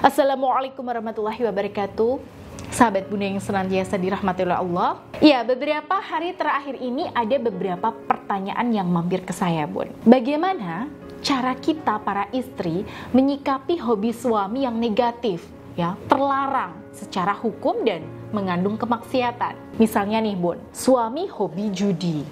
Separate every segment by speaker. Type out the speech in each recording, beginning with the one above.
Speaker 1: Assalamualaikum warahmatullahi wabarakatuh. Sahabat Bunda yang senantiasa dirahmati oleh Allah. Ya, beberapa hari terakhir ini ada beberapa pertanyaan yang mampir ke saya, Bun. Bagaimana cara kita para istri menyikapi hobi suami yang negatif, ya, terlarang secara hukum dan mengandung kemaksiatan? Misalnya nih, Bun, suami hobi judi,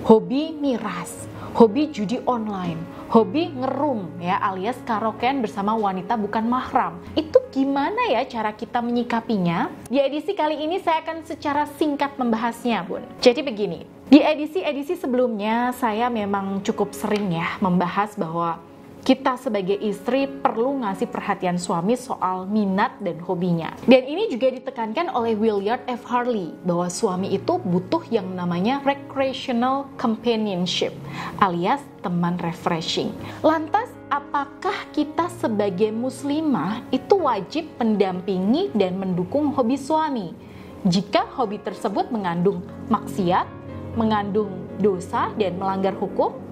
Speaker 1: hobi miras, hobi judi online, hobi ngerum ya alias karaokean bersama wanita bukan mahram. Itu gimana ya cara kita menyikapinya? Di edisi kali ini saya akan secara singkat membahasnya, Bun. Jadi begini, di edisi sebelumnya saya memang cukup sering ya membahas bahwa kita sebagai istri perlu ngasih perhatian suami soal minat dan hobinya. Dan ini juga ditekankan oleh William F. Harley bahwa suami itu butuh yang namanya recreational companionship alias teman refreshing. Lantas apakah kita sebagai muslimah itu wajib mendampingi dan mendukung hobi suami jika hobi tersebut mengandung maksiat, mengandung dosa dan melanggar hukum?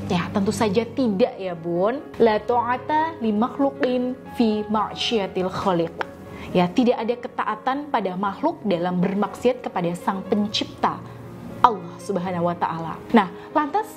Speaker 1: Ya, tentu saja tidak ya, Bun. La ta'ata li makhluqin fi ma'syiatil khaliq. Ya, tidak ada ketaatan pada makhluk dalam bermaksiat kepada Sang Pencipta, Allah Subhanahu wa taala. Nah, lantas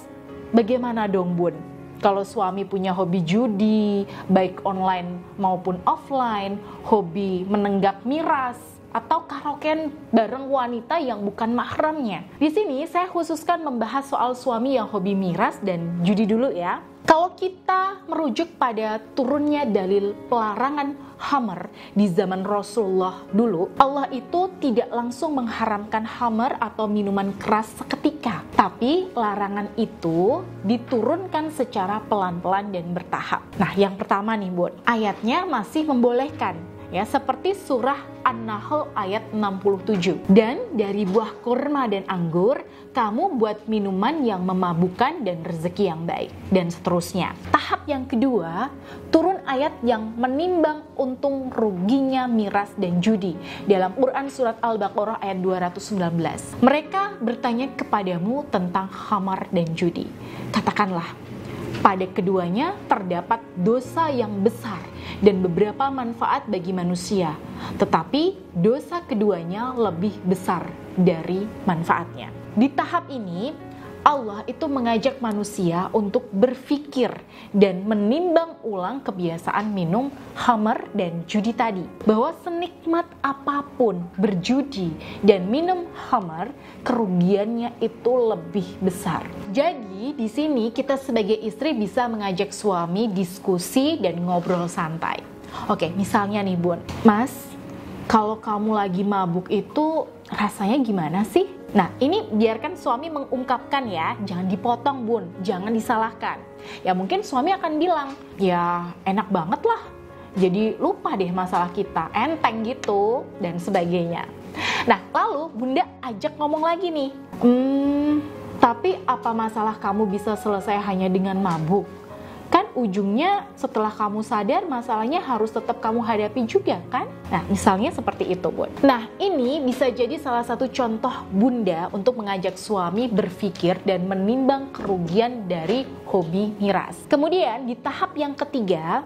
Speaker 1: bagaimana dong, Bun? Kalau suami punya hobi judi, baik online maupun offline, hobi menenggak miras, atau karaokean bareng wanita yang bukan mahramnya. Di sini saya khususkan membahas soal suami yang hobi miras dan judi dulu ya. Kalau kita merujuk pada turunnya dalil pelarangan khamar di zaman Rasulullah dulu, Allah itu tidak langsung mengharamkan khamar atau minuman keras seketika. Tapi larangan itu diturunkan secara pelan-pelan dan bertahap. Nah, yang pertama nih, Bun, ayatnya masih membolehkan. Ya, seperti surah An-Nahl ayat 67. Dan dari buah kurma dan anggur, kamu buat minuman yang memabukkan dan rezeki yang baik. Dan seterusnya. Tahap yang kedua, turun ayat yang menimbang untung ruginya miras dan judi. Dalam Quran surat Al-Baqarah ayat 219. Mereka bertanya kepadamu tentang khamar dan judi. Katakanlah, pada keduanya terdapat dosa yang besar dan beberapa manfaat bagi manusia, tetapi dosa keduanya lebih besar dari manfaatnya. Di tahap ini, Allah itu mengajak manusia untuk berpikir dan menimbang ulang kebiasaan minum khamar dan judi tadi. Bahwa senikmat apapun berjudi dan minum khamar, kerugiannya itu lebih besar. Jadi di sini kita sebagai istri bisa mengajak suami diskusi dan ngobrol santai. Oke, misalnya nih, Bun, Mas, kalau kamu lagi mabuk itu rasanya gimana sih? Nah, ini biarkan suami mengungkapkan ya, jangan dipotong, Bun, jangan disalahkan. Ya mungkin suami akan bilang, ya enak banget lah, jadi lupa deh masalah kita, enteng gitu, dan sebagainya. Nah, lalu Bunda ajak ngomong lagi nih, tapi apa masalah kamu bisa selesai hanya dengan mabuk? Kan ujungnya setelah kamu sadar masalahnya harus tetap kamu hadapi juga kan? Nah, misalnya seperti itu, Bun. Nah, ini bisa jadi salah satu contoh Bunda untuk mengajak suami berpikir dan menimbang kerugian dari hobi miras. Kemudian di tahap yang ketiga,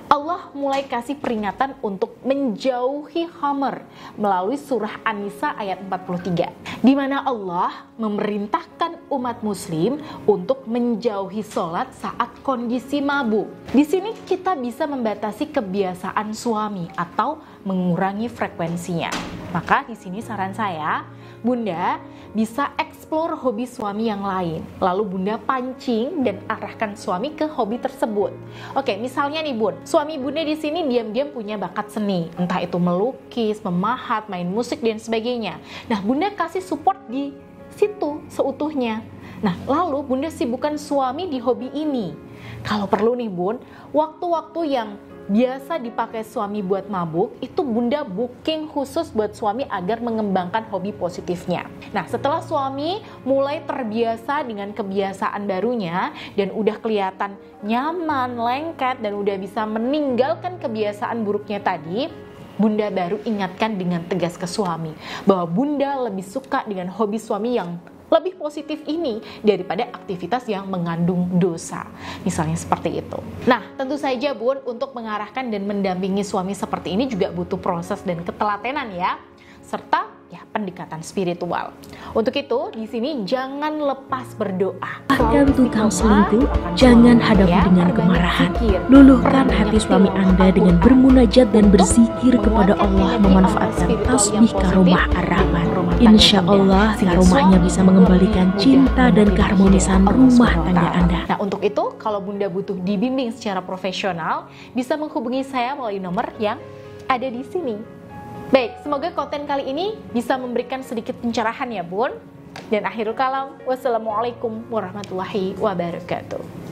Speaker 1: Allah mulai kasih peringatan untuk menjauhi khamar melalui surah An-Nisa ayat 43, di mana Allah memerintahkan umat muslim untuk menjauhi sholat saat kondisi mabuk. Di sini kita bisa membatasi kebiasaan suami atau mengurangi frekuensinya. Maka di sini saran saya, Bunda bisa eksplor hobi suami yang lain. Lalu Bunda pancing dan arahkan suami ke hobi tersebut. Oke, misalnya nih, Bun, suami Bunda di sini diam-diam punya bakat seni, entah itu melukis, memahat, main musik dan sebagainya. Nah, Bunda kasih support di situ seutuhnya. Nah, lalu Bunda sibukkan suami di hobi ini. Kalau perlu nih, Bun, waktu-waktu yang biasa dipakai suami buat mabuk, itu Bunda booking khusus buat suami agar mengembangkan hobi positifnya. Nah, setelah suami mulai terbiasa dengan kebiasaan barunya dan udah kelihatan nyaman, lengket, dan udah bisa meninggalkan kebiasaan buruknya tadi, Bunda baru ingatkan dengan tegas ke suami bahwa Bunda lebih suka dengan hobi suami yang lebih positif ini daripada aktivitas yang mengandung dosa. Misalnya seperti itu. Nah, tentu saja Bun, untuk mengarahkan dan mendampingi suami seperti ini juga butuh proses dan ketelatenan ya, serta ya pendekatan spiritual. Untuk itu, di sini jangan lepas berdoa.
Speaker 2: Bahkan tukang selingkuh, jangan hadapi dengan kemarahan. Luluhkan hati suami Anda dengan bermunajat dan berzikir kepada Allah, memanfaatkan tasbih karomah ar-Rahman. Insya Allah, karomahnya bisa mengembalikan cinta dan keharmonisan rumah tangga Anda.
Speaker 1: Nah, untuk itu, kalau Bunda butuh dibimbing secara profesional, bisa menghubungi saya melalui nomor yang ada di sini. Baik, semoga konten kali ini bisa memberikan sedikit pencerahan ya Bun. Dan akhirul kalam, wassalamualaikum warahmatullahi wabarakatuh.